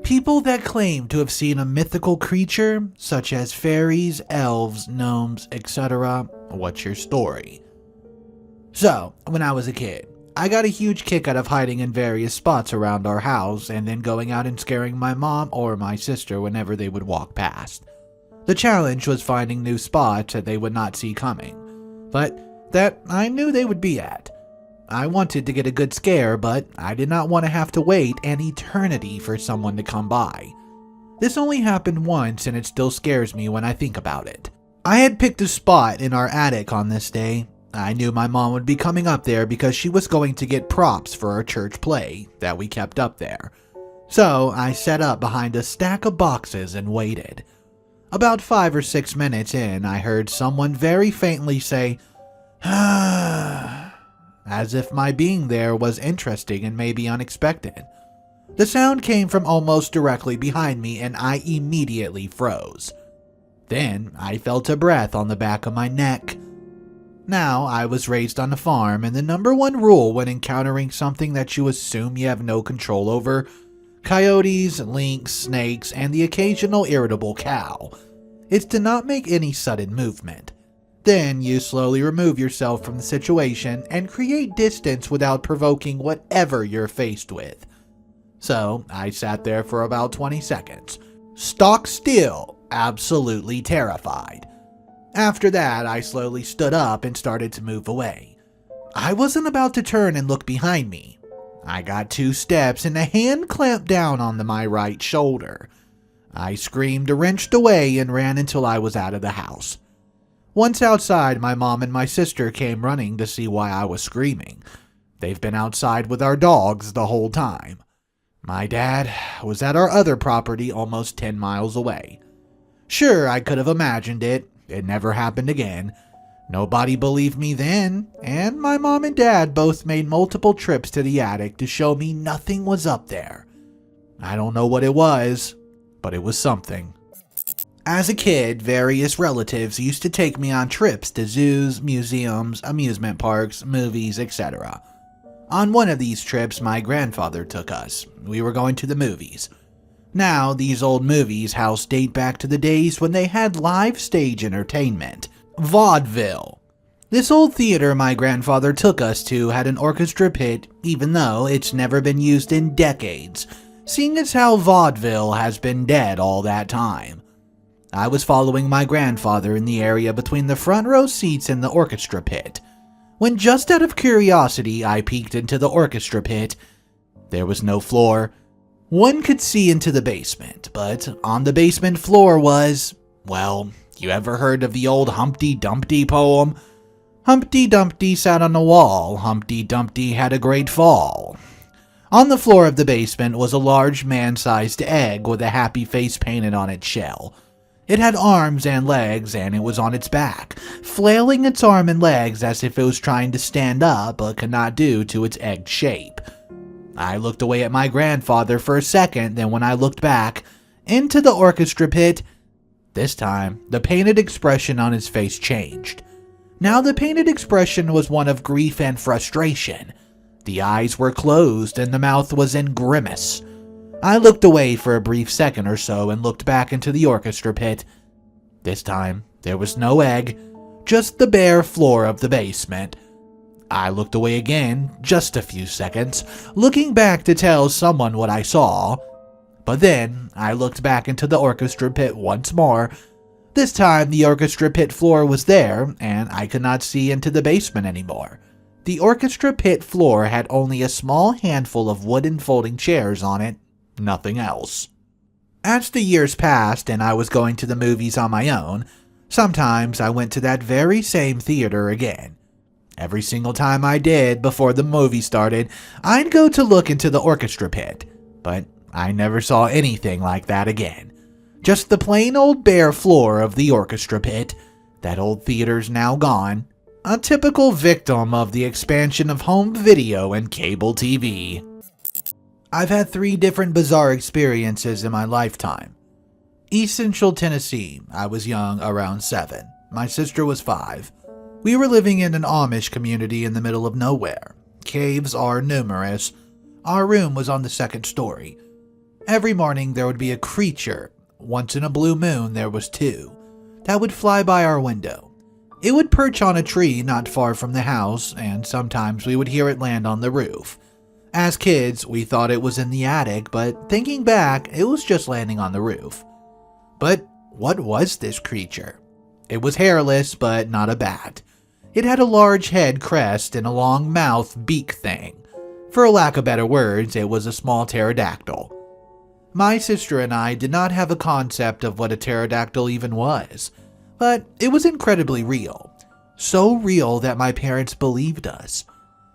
People that claim to have seen a mythical creature, such as fairies, elves, gnomes, etc. What's your story? So, when I was a kid, I got a huge kick out of hiding in various spots around our house and then going out and scaring my mom or my sister whenever they would walk past. The challenge was finding new spots that they would not see coming, but that I knew they would be at. I wanted to get a good scare, but I did not want to have to wait an eternity for someone to come by. This only happened once and it still scares me when I think about it. I had picked a spot in our attic on this day. I knew my mom would be coming up there because she was going to get props for our church play that we kept up there. So I set up behind a stack of boxes and waited. About 5 or 6 minutes in, I heard someone very faintly say, as if my being there was interesting and maybe unexpected. The sound came from almost directly behind me and I immediately froze. Then I felt a breath on the back of my neck. Now, I was raised on a farm, and the #1 rule when encountering something that you assume you have no control over, coyotes, lynx, snakes, and the occasional irritable cow, is to not make any sudden movement. Then you slowly remove yourself from the situation and create distance without provoking whatever you're faced with. So, I sat there for about 20 seconds, stock still, absolutely terrified. After that, I slowly stood up and started to move away. I wasn't about to turn and look behind me. I got 2 steps and a hand clamped down on my right shoulder. I screamed, wrenched away, and ran until I was out of the house. Once outside, my mom and my sister came running to see why I was screaming. They've been outside with our dogs the whole time. My dad was at our other property almost 10 miles away. Sure, I could have imagined it. It never happened again. Nobody believed me then, and my mom and dad both made multiple trips to the attic to show me nothing was up there. I don't know what it was, but it was something. As a kid, various relatives used to take me on trips to zoos, museums, amusement parks, movies, etc. On one of these trips, my grandfather took us. We were going to the movies. Now, these old movies house date back to the days when they had live stage entertainment, vaudeville. This old theater my grandfather took us to had an orchestra pit, even though it's never been used in decades, seeing as how vaudeville has been dead all that time. I was following my grandfather in the area between the front row seats and the orchestra pit, when just out of curiosity I peeked into the orchestra pit. There was no floor. One could see into the basement, but on the basement floor was, well, you ever heard of the old Humpty Dumpty poem? Humpty Dumpty sat on a wall, Humpty Dumpty had a great fall. On the floor of the basement was a large man-sized egg with a happy face painted on its shell. It had arms and legs, and it was on its back, flailing its arm and legs as if it was trying to stand up but could not do to its egg shape. I looked away at my grandfather for a second, then when I looked back into the orchestra pit, this time the painted expression on his face changed. Now the painted expression was one of grief and frustration. The eyes were closed and the mouth was in grimace. I looked away for a brief second or so and looked back into the orchestra pit. This time there was no egg, just the bare floor of the basement. I looked away again, just a few seconds, looking back to tell someone what I saw. But then, I looked back into the orchestra pit once more. This time, the orchestra pit floor was there, and I could not see into the basement anymore. The orchestra pit floor had only a small handful of wooden folding chairs on it, nothing else. As the years passed and I was going to the movies on my own, sometimes I went to that very same theater again. Every single time I did before the movie started, I'd go to look into the orchestra pit, but I never saw anything like that again. Just the plain old bare floor of the orchestra pit. That old theater's now gone. A typical victim of the expansion of home video and cable TV. I've had 3 different bizarre experiences in my lifetime. East Central Tennessee, I was young, around 7. My sister was 5. We were living in an Amish community in the middle of nowhere. Caves are numerous. Our room was on the 2nd story. Every morning there would be a creature, once in a blue moon there was two, that would fly by our window. It would perch on a tree not far from the house, and sometimes we would hear it land on the roof. As kids, we thought it was in the attic, but thinking back, it was just landing on the roof. But what was this creature? It was hairless, but not a bat. It had a large head crest and a long mouth beak thing. For lack of better words, it was a small pterodactyl. My sister and I did not have a concept of what a pterodactyl even was, but it was incredibly real. So real that my parents believed us.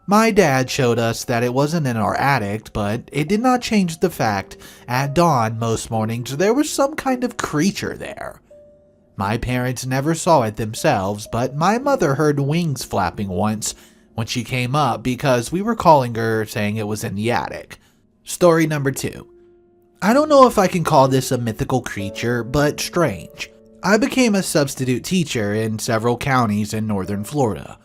My dad showed us that it wasn't in our attic, but it did not change the fact at dawn most mornings there was some kind of creature there. My parents never saw it themselves, but my mother heard wings flapping once when she came up because we were calling her saying it was in the attic. Story number 2. I don't know if I can call this a mythical creature, but strange. I became a substitute teacher in several counties in northern Florida.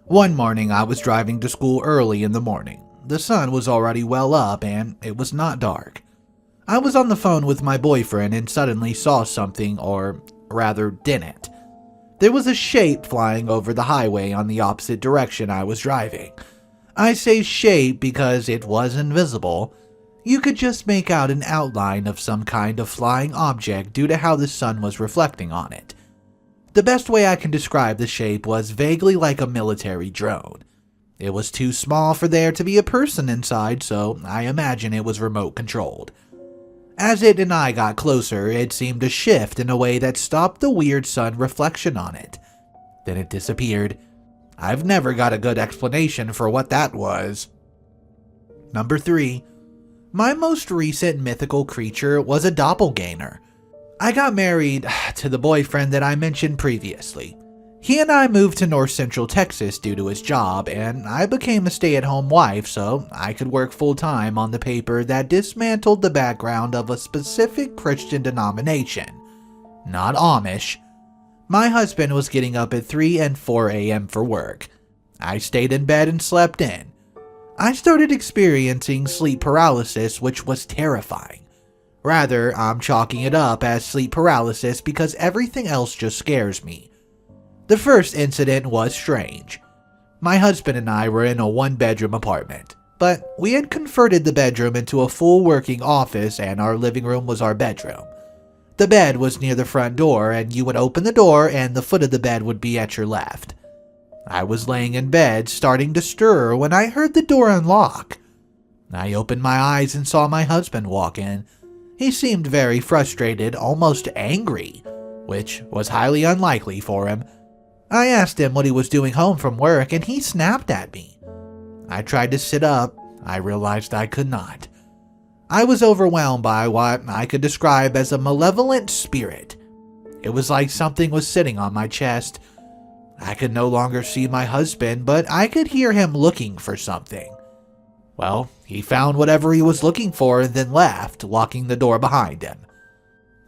One morning I was driving to school early in the morning. The sun was already well up and it was not dark. I was on the phone with my boyfriend and suddenly saw something, or rather didn't. There was a shape flying over the highway on the opposite direction I was driving. I say shape because it was invisible. You could just make out an outline of some kind of flying object due to how the sun was reflecting on it. The best way I can describe the shape was vaguely like a military drone. It was too small for there to be a person inside, so I imagine it was remote controlled. As it and I got closer, it seemed to shift in a way that stopped the weird sun reflection on it. Then it disappeared. I've never got a good explanation for what that was. Number 3. My most recent mythical creature was a doppelganger. I got married to the boyfriend that I mentioned previously. He and I moved to north central Texas due to his job, and I became a stay-at-home wife so I could work full-time on the paper that dismantled the background of a specific Christian denomination. Not Amish. My husband was getting up at 3 and 4 a.m. for work. I stayed in bed and slept in. I started experiencing sleep paralysis, which was terrifying. Rather, I'm chalking it up as sleep paralysis because everything else just scares me. The first incident was strange. My husband and I were in a one-bedroom apartment, but we had converted the bedroom into a full working office and our living room was our bedroom. The bed was near the front door and you would open the door and the foot of the bed would be at your left. I was laying in bed, starting to stir, when I heard the door unlock. I opened my eyes and saw my husband walk in. He seemed very frustrated, almost angry, which was highly unlikely for him. I asked him what he was doing home from work, and he snapped at me. I tried to sit up. I realized I could not. I was overwhelmed by what I could describe as a malevolent spirit. It was like something was sitting on my chest. I could no longer see my husband, but I could hear him looking for something. Well, he found whatever he was looking for and then left, locking the door behind him.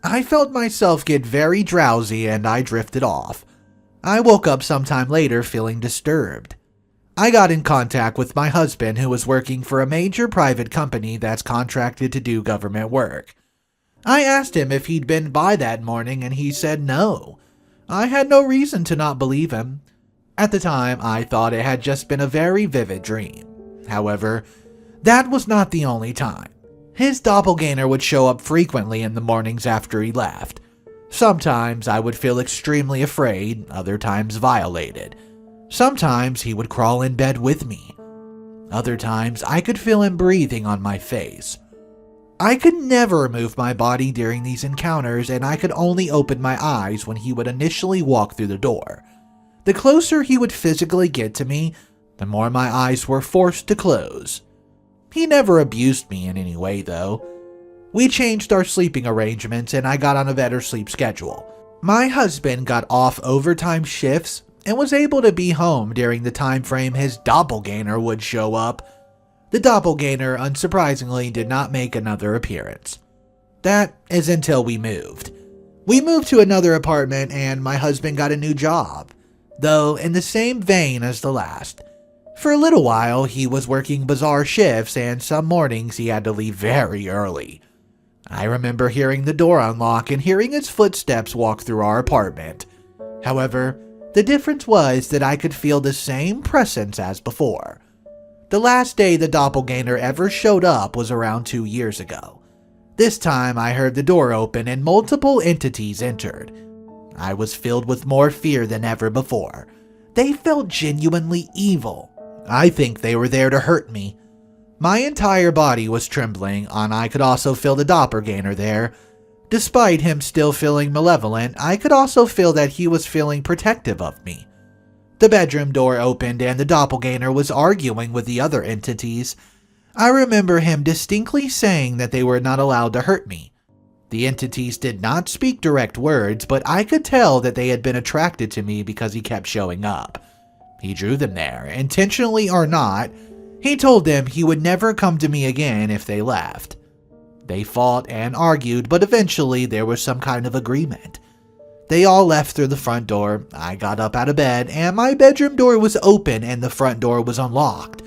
I felt myself get very drowsy and I drifted off. I woke up sometime later feeling disturbed. I got in contact with my husband, who was working for a major private company that's contracted to do government work. I asked him if he'd been by that morning and he said no. I had no reason to not believe him. At the time, I thought it had just been a very vivid dream. However, that was not the only time. His doppelganger would show up frequently in the mornings after he left. Sometimes I would feel extremely afraid, other times violated. Sometimes he would crawl in bed with me. Other times I could feel him breathing on my face. I could never move my body during these encounters, and I could only open my eyes when he would initially walk through the door. The closer he would physically get to me, the more my eyes were forced to close. He never abused me in any way, though. We changed our sleeping arrangements and I got on a better sleep schedule. My husband got off overtime shifts and was able to be home during the time frame his doppelganger would show up. The doppelganger, unsurprisingly, did not make another appearance. That is until we moved. We moved to another apartment and my husband got a new job, though in the same vein as the last. For a little while, he was working bizarre shifts and some mornings he had to leave very early. I remember hearing the door unlock and hearing his footsteps walk through our apartment. However, the difference was that I could feel the same presence as before. The last day the doppelganger ever showed up was around 2 years ago. This time I heard the door open and multiple entities entered. I was filled with more fear than ever before. They felt genuinely evil. I think they were there to hurt me. My entire body was trembling, and I could also feel the doppelganger there. Despite him still feeling malevolent, I could also feel that he was feeling protective of me. The bedroom door opened and the doppelganger was arguing with the other entities. I remember him distinctly saying that they were not allowed to hurt me. The entities did not speak direct words, but I could tell that they had been attracted to me because he kept showing up. He drew them there, intentionally or not. He told them he would never come to me again if they left. They fought and argued, but eventually there was some kind of agreement. They all left through the front door. I got up out of bed, and my bedroom door was open and the front door was unlocked.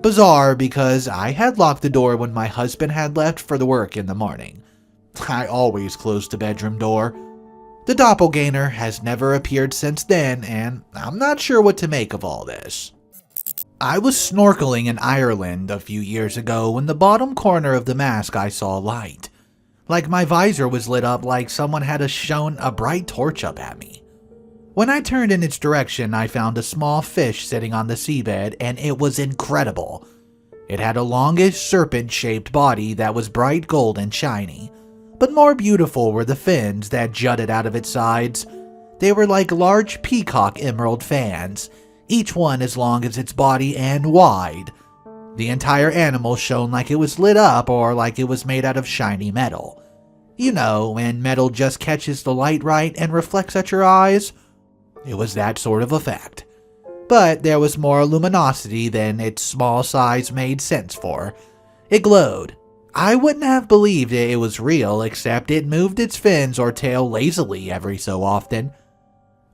Bizarre, because I had locked the door when my husband had left for the work in the morning. I always closed the bedroom door. The doppelganger has never appeared since then, and I'm not sure what to make of all this. I was snorkeling in Ireland a few years ago when the bottom corner of the mask I saw light. Like my visor was lit up like someone had shone a bright torch up at me. When I turned in its direction, I found a small fish sitting on the seabed, and it was incredible. It had a longish serpent-shaped body that was bright gold and shiny, but more beautiful were the fins that jutted out of its sides. They were like large peacock emerald fans, each one as long as its body and wide. The entire animal shone like it was lit up or like it was made out of shiny metal. You know, when metal just catches the light right and reflects at your eyes? It was that sort of effect. But there was more luminosity than its small size made sense for. It glowed. I wouldn't have believed it was real, except it moved its fins or tail lazily every so often.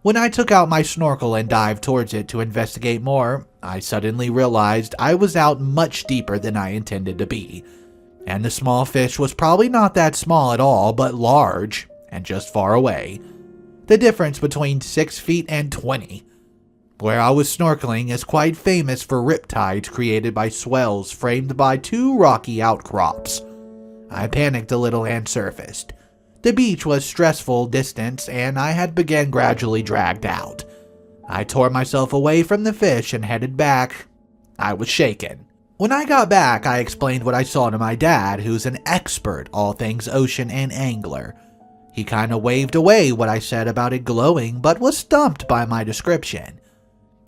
When I took out my snorkel and dived towards it to investigate more, I suddenly realized I was out much deeper than I intended to be. And the small fish was probably not that small at all, but large, and just far away. The difference between 6 feet and 20. Where I was snorkeling is quite famous for riptides created by swells framed by 2 rocky outcrops. I panicked a little and surfaced. The beach was stressful distance, and I had begun gradually dragged out. I tore myself away from the fish and headed back. I was shaken. When I got back, I explained what I saw to my dad, who's an expert all things ocean and angler. He kinda waved away what I said about it glowing, but was stumped by my description.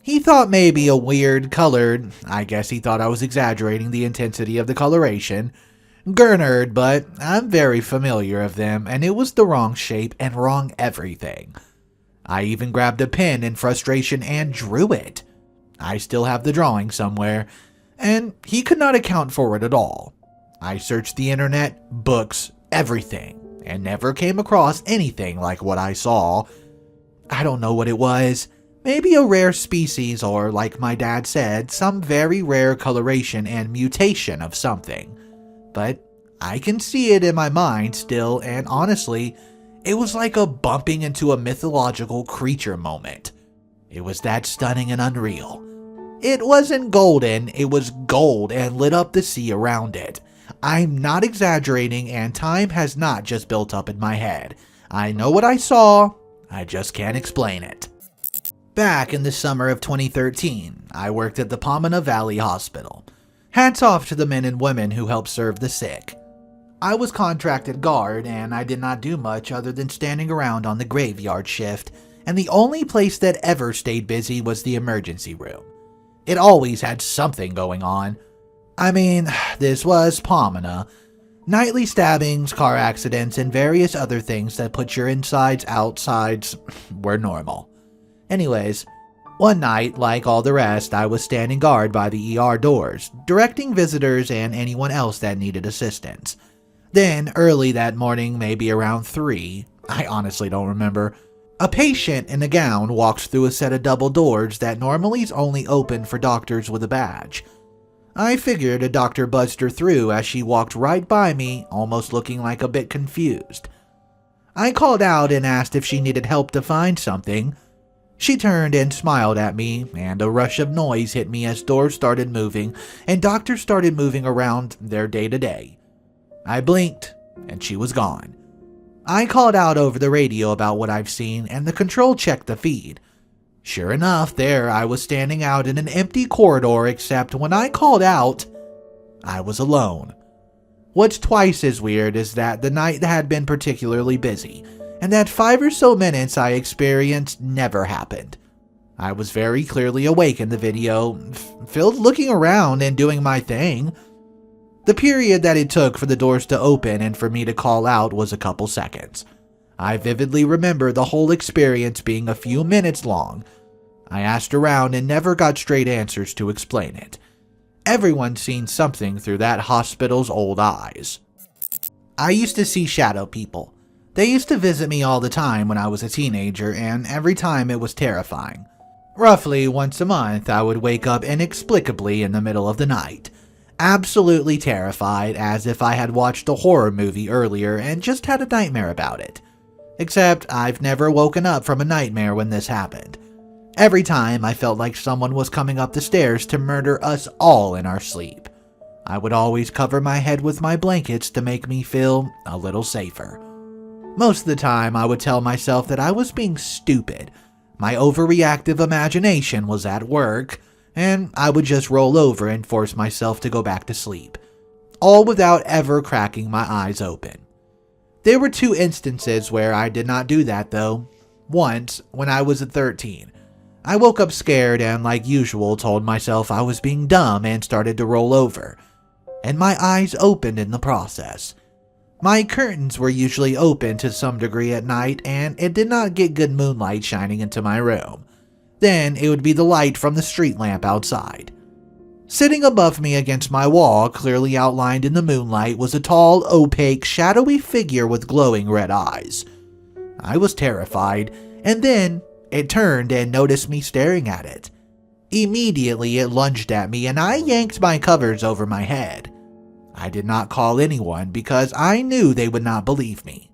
He thought maybe a weird colored, I guess he thought I was exaggerating the intensity of the coloration, Gurnard, but I'm very familiar of them, and it was the wrong shape and wrong everything. I even grabbed a pen in frustration and drew it. I still have the drawing somewhere, and he could not account for it at all. I searched the internet, books, everything, and never came across anything like what I saw. I don't know what it was. Maybe a rare species or, like my dad said, some very rare coloration and mutation of something. But I can see it in my mind still, and honestly, it was like a bumping into a mythological creature moment. It was that stunning and unreal. It wasn't golden, it was gold and lit up the sea around it. I'm not exaggerating, and time has not just built up in my head. I know what I saw, I just can't explain it. Back in the summer of 2013, I worked at the Pomona Valley Hospital. Hats off to the men and women who help serve the sick. I was contracted guard, and I did not do much other than standing around on the graveyard shift, and the only place that ever stayed busy was the emergency room. It always had something going on. I mean, this was Pomona. Nightly stabbings, car accidents, and various other things that put your insides outsides were normal. Anyways, one night, like all the rest, I was standing guard by the ER doors, directing visitors and anyone else that needed assistance. Then, early that morning, maybe around 3, I honestly don't remember, a patient in a gown walked through a set of double doors that normally is only open for doctors with a badge. I figured a doctor buzzed her through as she walked right by me, almost looking like a bit confused. I called out and asked if she needed help to find something. She turned and smiled at me, and a rush of noise hit me as doors started moving and doctors started moving around their day-to-day. I blinked, and she was gone. I called out over the radio about what I've seen, and the control checked the feed. Sure enough, there I was standing out in an empty corridor, except when I called out, I was alone. What's twice as weird is that the night had been particularly busy, and that 5 or so minutes I experienced never happened. I was very clearly awake in the video, filled looking around and doing my thing. The period that it took for the doors to open and for me to call out was a couple seconds. I vividly remember the whole experience being a few minutes long. I asked around and never got straight answers to explain it. Everyone's seen something through that hospital's old eyes. I used to see shadow people. They used to visit me all the time when I was a teenager, and every time it was terrifying. Roughly once a month, I would wake up inexplicably in the middle of the night, absolutely terrified, as if I had watched a horror movie earlier and just had a nightmare about it. Except I've never woken up from a nightmare when this happened. Every time I felt like someone was coming up the stairs to murder us all in our sleep. I would always cover my head with my blankets to make me feel a little safer. Most of the time I would tell myself that I was being stupid. My overreactive imagination was at work, and I would just roll over and force myself to go back to sleep, all without ever cracking my eyes open. There were 2 instances where I did not do that though. Once, when I was 13, I woke up scared and, like usual, told myself I was being dumb and started to roll over, and my eyes opened in the process. My curtains were usually open to some degree at night, and it did not get good moonlight shining into my room. Then it would be the light from the street lamp outside. Sitting above me against my wall, clearly outlined in the moonlight, was a tall, opaque, shadowy figure with glowing red eyes. I was terrified, and then it turned and noticed me staring at it. Immediately it lunged at me and I yanked my covers over my head. I did not call anyone because I knew they would not believe me.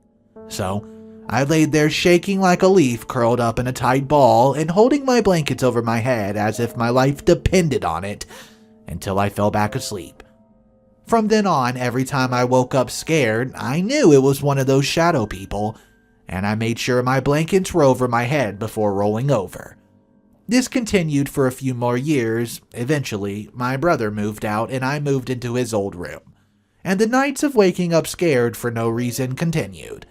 So I laid there shaking like a leaf curled up in a tight ball and holding my blankets over my head as if my life depended on it until I fell back asleep. From then on, every time I woke up scared, I knew it was one of those shadow people, and I made sure my blankets were over my head before rolling over. This continued for a few more years. Eventually, my brother moved out and I moved into his old room, and the nights of waking up scared for no reason continued.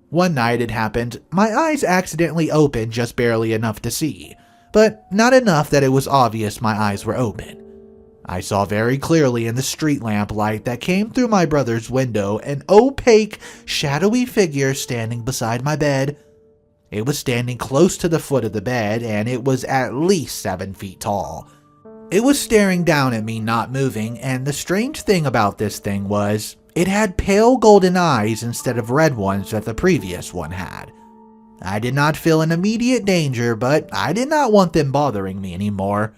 One night it happened, my eyes accidentally opened just barely enough to see, but not enough that it was obvious my eyes were open. I saw very clearly in the street lamp light that came through my brother's window an opaque, shadowy figure standing beside my bed. It was standing close to the foot of the bed, and it was at least 7 feet tall. It was staring down at me, not moving, and the strange thing about this thing was, it had pale golden eyes instead of red ones that the previous one had. I did not feel an immediate danger, but I did not want them bothering me anymore.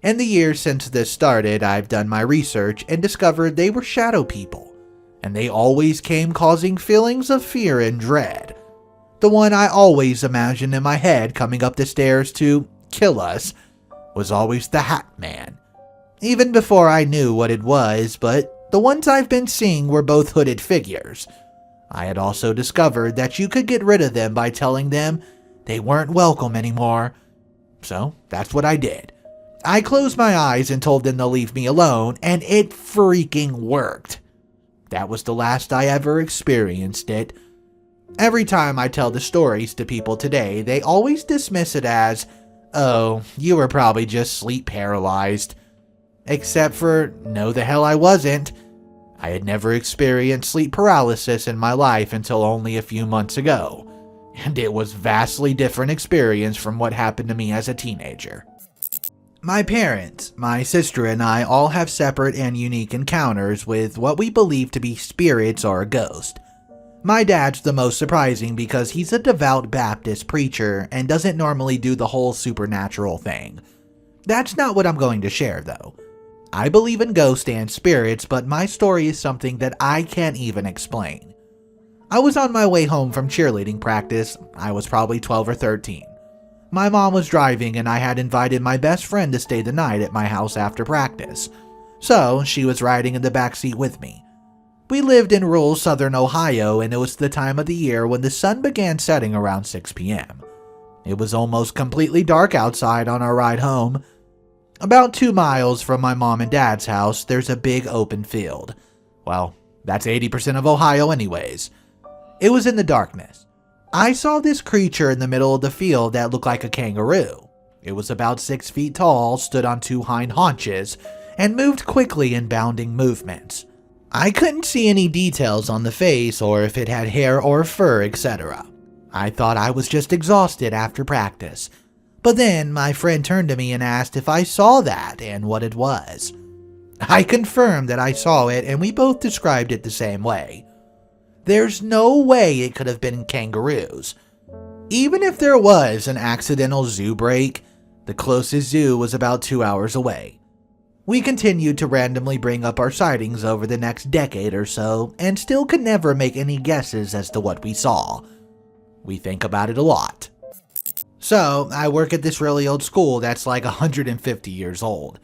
In the years since this started, I've done my research and discovered they were shadow people, and they always came causing feelings of fear and dread. The one I always imagined in my head coming up the stairs to kill us was always the Hat Man. Even before I knew what it was, but the ones I've been seeing were both hooded figures. I had also discovered that you could get rid of them by telling them they weren't welcome anymore. So that's what I did. I closed my eyes and told them to leave me alone, and it freaking worked. That was the last I ever experienced it. Every time I tell the stories to people today, they always dismiss it as, "Oh, you were probably just sleep paralyzed." Except for, no the hell I wasn't. I had never experienced sleep paralysis in my life until only a few months ago, and it was a vastly different experience from what happened to me as a teenager. My parents, my sister, and I all have separate and unique encounters with what we believe to be spirits or a ghost. My dad's the most surprising because he's a devout Baptist preacher and doesn't normally do the whole supernatural thing. That's not what I'm going to share though. I believe in ghosts and spirits, but my story is something that I can't even explain. I was on my way home from cheerleading practice. I was probably 12 or 13. My mom was driving and I had invited my best friend to stay the night at my house after practice. So she was riding in the backseat with me. We lived in rural southern Ohio and it was the time of the year when the sun began setting around 6 p.m. It was almost completely dark outside on our ride home. About 2 miles from my mom and dad's house, there's a big open field. Well, that's 80% of Ohio anyways. It was in the darkness. I saw this creature in the middle of the field that looked like a kangaroo. It was about 6 feet tall, stood on 2 hind haunches, and moved quickly in bounding movements. I couldn't see any details on the face or if it had hair or fur, etc. I thought I was just exhausted after practice. But then my friend turned to me and asked if I saw that and what it was. I confirmed that I saw it and we both described it the same way. There's no way it could have been kangaroos. Even if there was an accidental zoo break, the closest zoo was about 2 hours away. We continued to randomly bring up our sightings over the next decade or so and still could never make any guesses as to what we saw. We think about it a lot. So, I work at this really old school that's like 150 years old.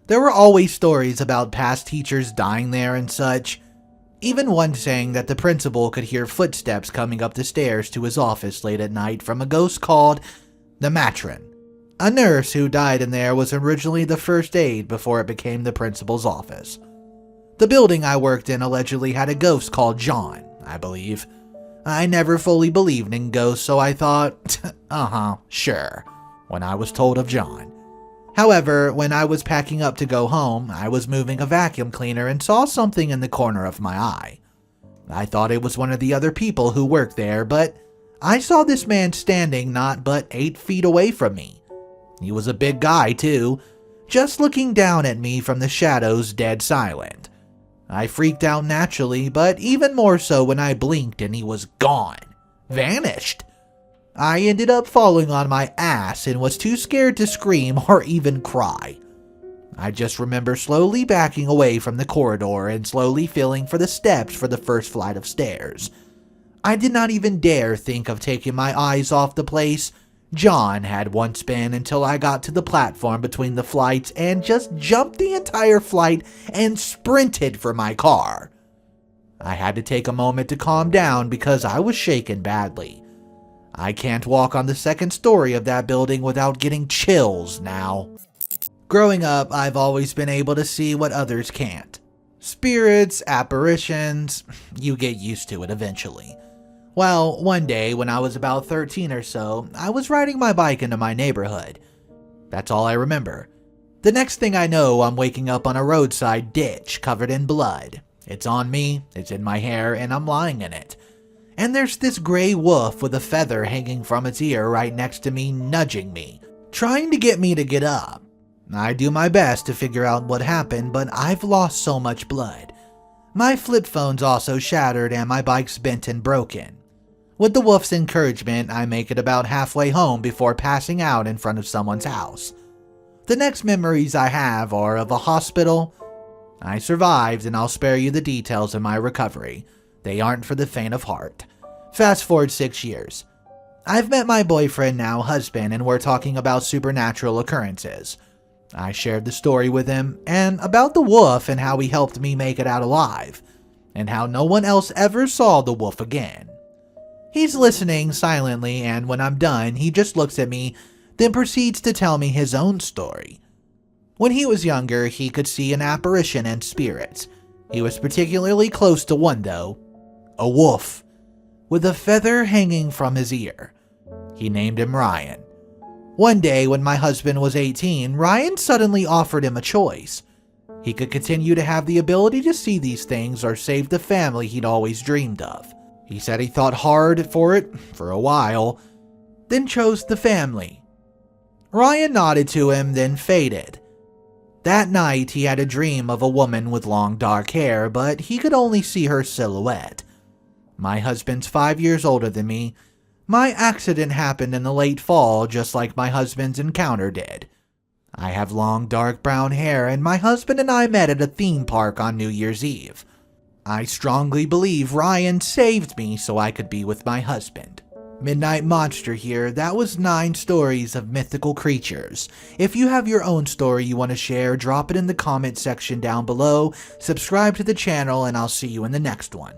There were always stories about past teachers dying there and such. Even one saying that the principal could hear footsteps coming up the stairs to his office late at night from a ghost called the matron. A nurse who died in there was originally the first aide before it became the principal's office. The building I worked in allegedly had a ghost called John, I believe. I never fully believed in ghosts, so I thought, sure, when I was told of John. However, when I was packing up to go home, I was moving a vacuum cleaner and saw something in the corner of my eye. I thought it was one of the other people who worked there, but I saw this man standing not but 8 feet away from me. He was a big guy too, just looking down at me from the shadows, dead silent. I freaked out naturally, but even more so when I blinked and he was gone. Vanished. I ended up falling on my ass and was too scared to scream or even cry. I just remember slowly backing away from the corridor and slowly feeling for the steps for the first flight of stairs. I did not even dare think of taking my eyes off the place John had once been until I got to the platform between the flights and just jumped the entire flight and sprinted for my car. I had to take a moment to calm down because I was shaken badly. I can't walk on the second story of that building without getting chills now. Growing up, I've always been able to see what others can't. Spirits, apparitions, you get used to it eventually. Well, one day when I was about 13 or so, I was riding my bike into my neighborhood. That's all I remember. The next thing I know, I'm waking up on a roadside ditch covered in blood. It's on me, it's in my hair, and I'm lying in it. And there's this gray wolf with a feather hanging from its ear right next to me, nudging me, trying to get me to get up. I do my best to figure out what happened, but I've lost so much blood. My flip phone's also shattered and my bike's bent and broken. With the wolf's encouragement, I make it about halfway home before passing out in front of someone's house. The next memories I have are of a hospital. I survived, and I'll spare you the details of my recovery. They aren't for the faint of heart. Fast forward 6 years. I've met my boyfriend, now husband, and we're talking about supernatural occurrences. I shared the story with him, and about the wolf and how he helped me make it out alive, and how no one else ever saw the wolf again. He's listening silently, and when I'm done, he just looks at me, then proceeds to tell me his own story. When he was younger, he could see an apparition and spirits. He was particularly close to one though, a wolf, with a feather hanging from his ear. He named him Ryan. One day when my husband was 18, Ryan suddenly offered him a choice. He could continue to have the ability to see these things or save the family he'd always dreamed of. He said he thought hard for it for a while, then chose the family. Ryan nodded to him, then faded. That night, he had a dream of a woman with long dark hair, but he could only see her silhouette. My husband's 5 years older than me. My accident happened in the late fall, just like my husband's encounter did. I have long dark brown hair, and my husband and I met at a theme park on New Year's Eve. I strongly believe Ryan saved me so I could be with my husband. Midnight Monster here. That was 9 stories of mythical creatures. If you have your own story you want to share, drop it in the comment section down below, subscribe to the channel, and I'll see you in the next one.